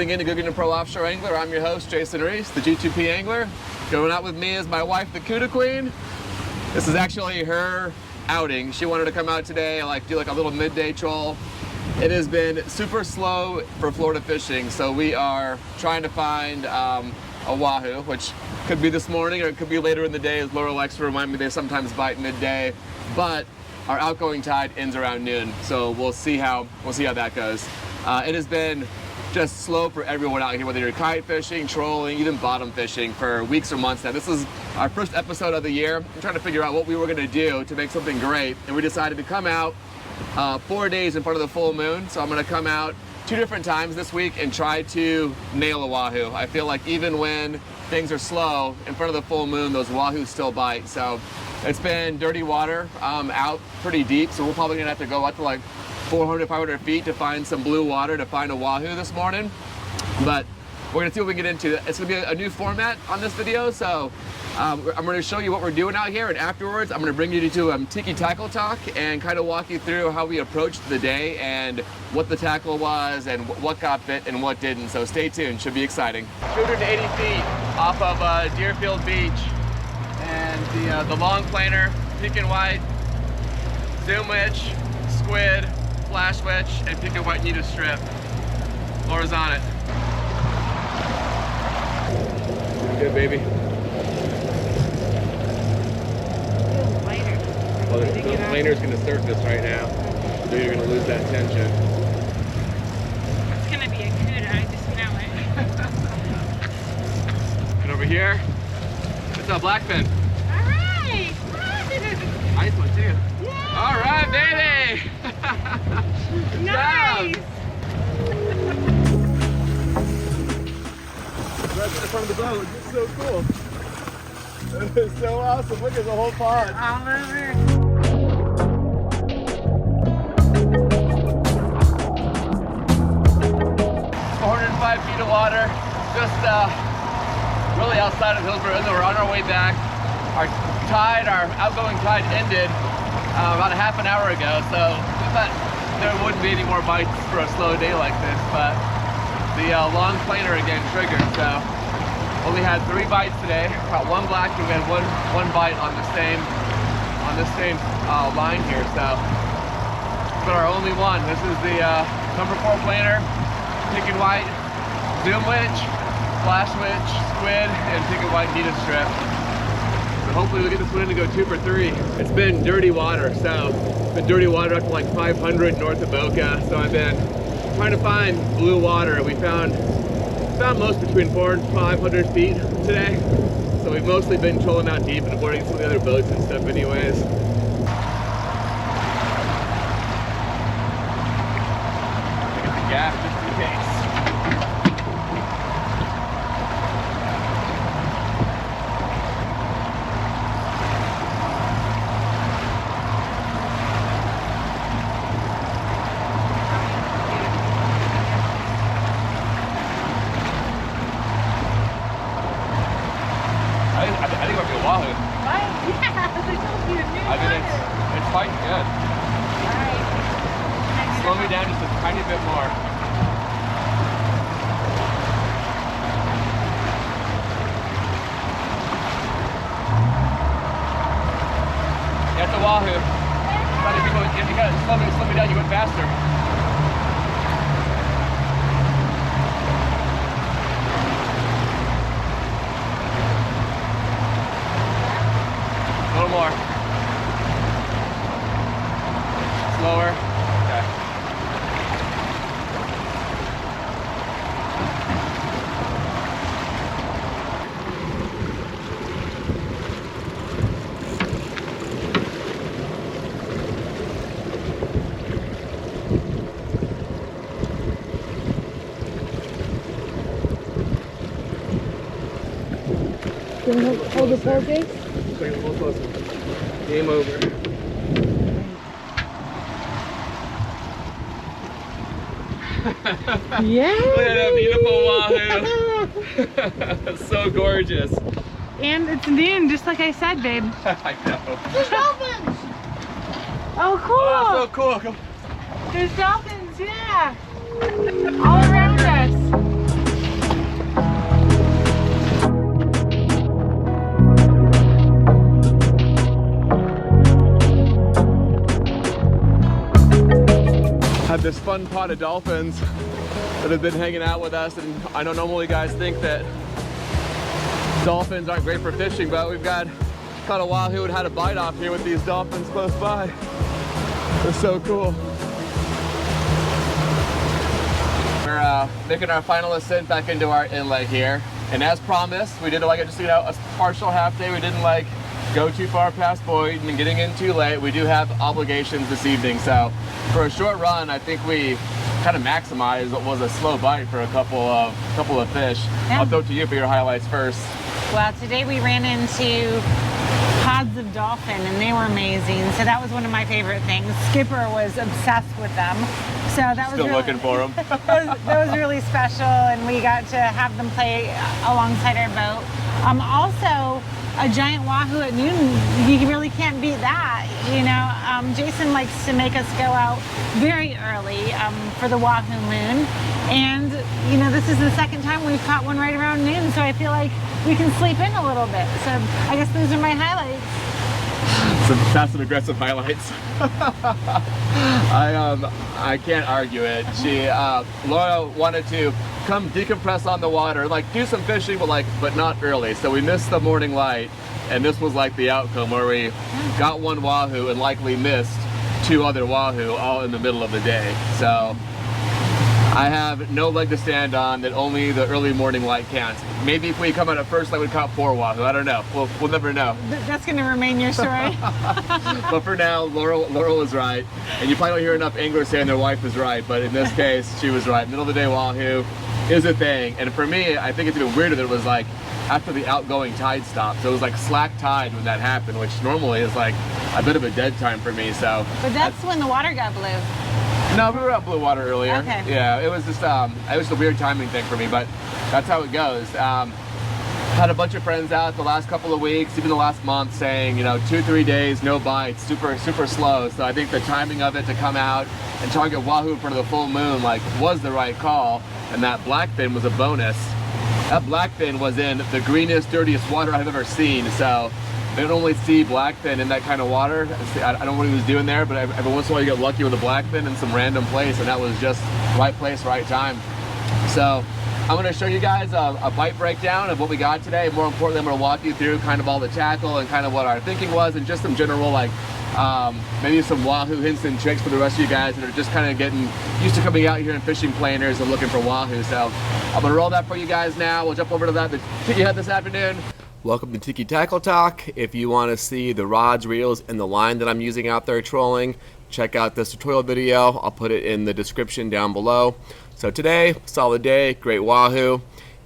tuning in to Googan and Pro Offshore Angler. I'm your host, Jason Reese, the G2P Angler. Going out with me is my wife, the Cuda Queen. This is actually her outing. She wanted to come out today, do a little midday troll. It has been super slow for Florida fishing, so we are trying to find a wahoo, which could be this morning or it could be later in the day, as Laura likes to remind me they sometimes bite midday. But our outgoing tide ends around noon, so we'll see how that goes. It has been just slow for everyone out here, whether you're kite fishing, trolling, even bottom fishing, for weeks or months now. This is our first episode of the year. I'm trying to figure out what we were going to do to make something great, and we decided to come out 4 days in front of the full moon. So I'm going to come out 2 different times this week and try to nail a wahoo. I feel like even when things are slow, in front of the full moon, those wahoos still bite. So it's been dirty water out pretty deep, so we're probably gonna have to go out to 400, 500 feet to find some blue water to find a wahoo this morning. But we're gonna see what we can get into. It's gonna be a new format on this video, so I'm gonna show you what we're doing out here, and afterwards I'm gonna bring you to Tiki Tackle Talk and kind of walk you through how we approached the day and what the tackle was and what got bit and what didn't. So stay tuned, should be exciting. 280 feet off of Deerfield Beach, and the long planer, pink and white, zoom witch, squid, flash witch, and pink and white needle strip. Laura's on it. Good, baby. Well, the planer's going to surface right now, so you're going to lose that tension. It's going to be a cuda, I just know it. And over here, it's a blackfin. All right! Nice one, too. Yeah. All right, baby! Nice! Right in the front of the boat. It's so cool. It's so awesome. Look at the whole pond. All over. 405 feet of water, just really outside of Hillsborough, and we're on our way back. Our outgoing tide ended about a half an hour ago, so we thought there wouldn't be any more bites for a slow day like this, but the long planer again triggered, so only had 3 bites today. Caught 1 black, and we had one bite on the same line here, so but our only one. This is the number 4 planer, pink and white, zoom witch, flash witch, squid, and pink and white needle strip. So hopefully we'll get this one in to go 2 for 3. It's been dirty water, so it's been dirty water up to 500 north of Boca. So I've been trying to find blue water. We found most between 400 and 500 feet today. So we've mostly been trolling out deep and avoiding some of the other boats and stuff anyways. Gap just in case. I think it might be a wahoo. What? Yeah, I told you. I mean, it's fighting good. All right. Slow me down just a tiny bit more. That's a wahoo. But if you gotta slow me down, you went faster. A little more. Slower. Okay. Can you hold the pole case? Bring it a little closer. Game over. Yeah. Look at that beautiful wahoo. So gorgeous. And it's noon, just like I said, babe. I know. There's dolphins! Oh, cool. Oh, so cool. There's dolphins, yeah. All around us. this fun pod of dolphins that have been hanging out with us. And I know normally guys think that dolphins aren't great for fishing, but we've caught a wahoo and had a bite off here with these dolphins close by. They're so cool. We're making our final ascent back into our inlet here. And as promised, we did like just a partial half day. We didn't like go too far past Boyd and getting in too late. We do have obligations this evening, so for a short run, I think we kind of maximized what was a slow bite for a couple of fish. Yeah. I'll throw it to you for your highlights first. Well, today we ran into pods of dolphin and they were amazing. So that was one of my favorite things. Skipper was obsessed with them. So that was still really, looking for them. that was really special, and we got to have them play alongside our boat. Also, a giant wahoo at noon, you really can't beat that. You know, Jason likes to make us go out very early for the wahoo moon. And, you know, this is the second time we've caught one right around noon, so I feel like we can sleep in a little bit. So I guess those are my highlights. Some passive aggressive highlights. I can't argue it. Laura wanted to come decompress on the water, like do some fishing, but not early. So we missed the morning light, and this was like the outcome where we got one wahoo and likely missed two other wahoo all in the middle of the day. So I have no leg to stand on that only the early morning light counts. Maybe if we come out at first light, we'd caught 4 wahoo. I don't know. We'll never know. That's going to remain your story. But for now, Laurel was right. And you probably don't hear enough anglers saying their wife is right, but in this case, she was right. Middle of the day wahoo is a thing. And for me, I think it's even weirder that it was like after the outgoing tide stopped. So it was like slack tide when that happened, which normally is like a bit of a dead time for me. So. But that's when the water got blue. No, we were out blue water earlier. Okay. Yeah, it was just it was a weird timing thing for me, but that's how it goes. Had a bunch of friends out the last couple of weeks, even the last month, saying 2-3 days, no bites, super slow. So I think the timing of it to come out and target wahoo in front of the full moon was the right call, and that blackfin was a bonus. That blackfin was in the greenest, dirtiest water I've ever seen. So I don't only see blackfin in that kind of water. I don't know what he was doing there, but every once in a while you get lucky with a blackfin in some random place, and that was just right place, right time. So I'm going to show you guys a bite breakdown of what we got today. More importantly, I'm going to walk you through kind of all the tackle and kind of what our thinking was, and just some general maybe some wahoo hints and tricks for the rest of you guys that are just kind of getting used to coming out here and fishing planers and looking for wahoo. So I'm going to roll that for you guys now. We'll jump over to that that you had this afternoon. Welcome to Tiki Tackle Talk. If you want to see the rods, reels, and the line that I'm using out there trolling, check out this tutorial video. I'll put it in the description down below. So today, solid day, great wahoo.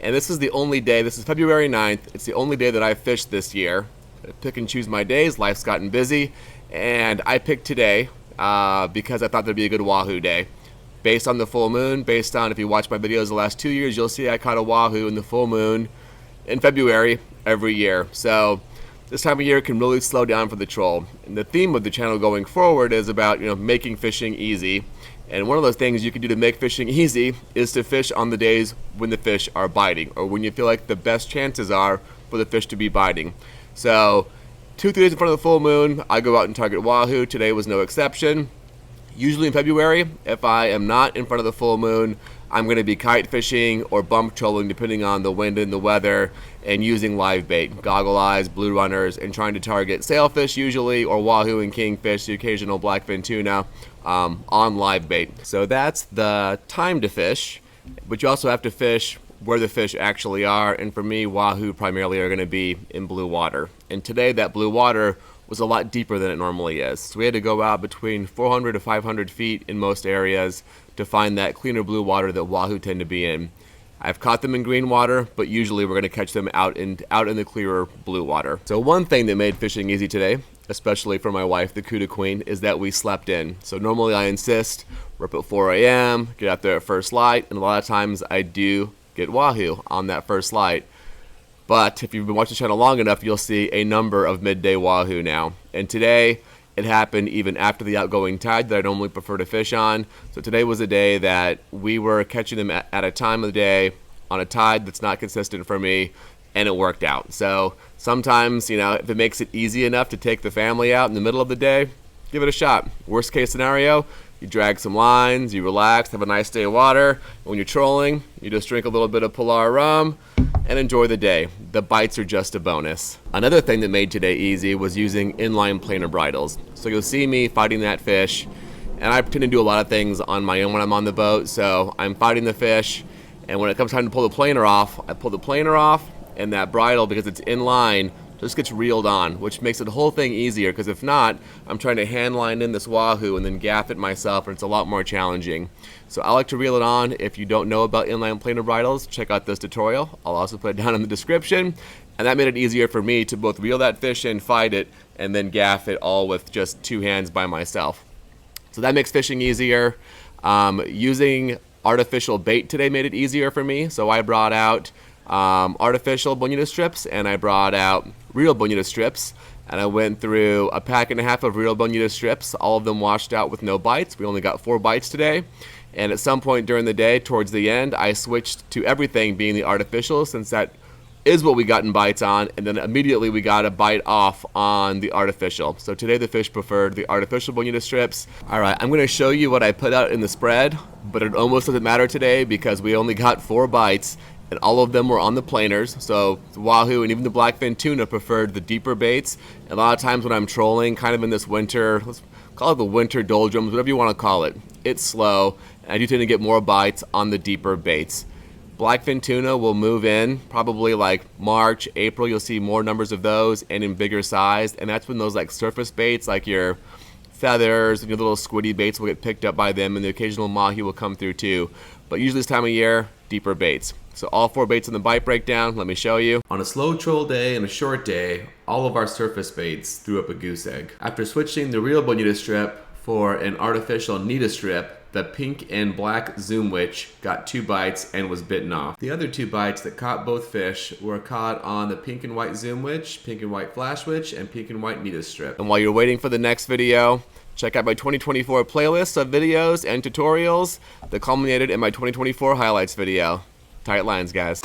And this is the only day, this is February 9th, it's the only day that I've fished this year. I pick and choose my days, life's gotten busy, and I picked today because I thought there'd be a good wahoo day. Based on the full moon, based on if you watch my videos the last 2 years, you'll see I caught a wahoo in the full moon in February every year. So this time of year can really slow down for the troll. And the theme of the channel going forward is about making fishing easy. And one of those things you can do to make fishing easy is to fish on the days when the fish are biting, or when you feel like the best chances are for the fish to be biting. So 2-3 days in front of the full moon, I go out and target wahoo. Today was no exception. Usually in February, if I am not in front of the full moon, I'm going to be kite fishing or bump trolling depending on the wind and the weather, and using live bait, goggle eyes, blue runners, and trying to target sailfish usually, or wahoo and kingfish, the occasional blackfin tuna on live bait. So that's the time to fish, but you also have to fish where the fish actually are, and for me, wahoo primarily are going to be in blue water. And today that blue water was a lot deeper than it normally is. So we had to go out between 400 to 500 feet in most areas to find that cleaner blue water that wahoo tend to be in. I've caught them in green water, but usually we're going to catch them out in the clearer blue water. So one thing that made fishing easy today, especially for my wife, the Cuda Queen, is that we slept in. So normally I insist, we're up at 4 a.m., get out there at first light, and a lot of times I do get wahoo on that first light. But if you've been watching the channel long enough, you'll see a number of midday wahoo now. And today, it happened even after the outgoing tide that I normally prefer to fish on. So today was a day that we were catching them at a time of the day on a tide that's not consistent for me, and it worked out. So sometimes, if it makes it easy enough to take the family out in the middle of the day, give it a shot. Worst case scenario, You drag some lines, you relax, have a nice day of water. When you're trolling, you just drink a little bit of Polar rum and enjoy the day. The bites are just a bonus. Another thing that made today easy was using inline planer bridles. So you'll see me fighting that fish, and I tend to do a lot of things on my own when I'm on the boat. So I'm fighting the fish, and when it comes time to pull the planer off, I pull the planer off, and that bridle, because it's inline, just gets reeled on, which makes the whole thing easier, because if not, I'm trying to hand line in this wahoo and then gaff it myself, and it's a lot more challenging. So I like to reel it on. If you don't know about inline planer bridles, check out this tutorial. I'll also put it down in the description. And that made it easier for me to both reel that fish in, fight it, and then gaff it all with just 2 hands by myself. So that makes fishing easier. Using artificial bait today made it easier for me. So I brought out artificial bonita strips, and I brought out real bonita strips, and I went through a pack and a half of real bonita strips. All of them washed out with no bites. We only got 4 bites today, and at some point during the day, towards the end, I switched to everything being the artificial, since that is what we got in bites on, and then immediately we got a bite off on the artificial. So today the fish preferred the artificial bonita strips. All right, I'm gonna show you what I put out in the spread, but it almost doesn't matter today because we only got 4 bites, and all of them were on the planers. So the wahoo and even the blackfin tuna preferred the deeper baits. And a lot of times when I'm trolling, kind of in this winter, let's call it the winter doldrums, whatever you want to call it, it's slow, and I do tend to get more bites on the deeper baits. Blackfin tuna will move in probably like March, April. You'll see more numbers of those and in bigger size, and that's when those like surface baits, like your feathers and your little squiddy baits, will get picked up by them, and the occasional mahi will come through too. But usually this time of year, deeper baits. So all 4 baits in the bite breakdown, let me show you. On a slow troll day and a short day, all of our surface baits threw up a goose egg. After switching the real bonita strip for an artificial nita strip, the pink and black zoom witch got 2 bites and was bitten off. The other 2 bites that caught both fish were caught on the pink and white zoom witch, pink and white flash witch, and pink and white nita strip. And while you're waiting for the next video, check out my 2024 playlist of videos and tutorials that culminated in my 2024 highlights video. Tight lines, guys.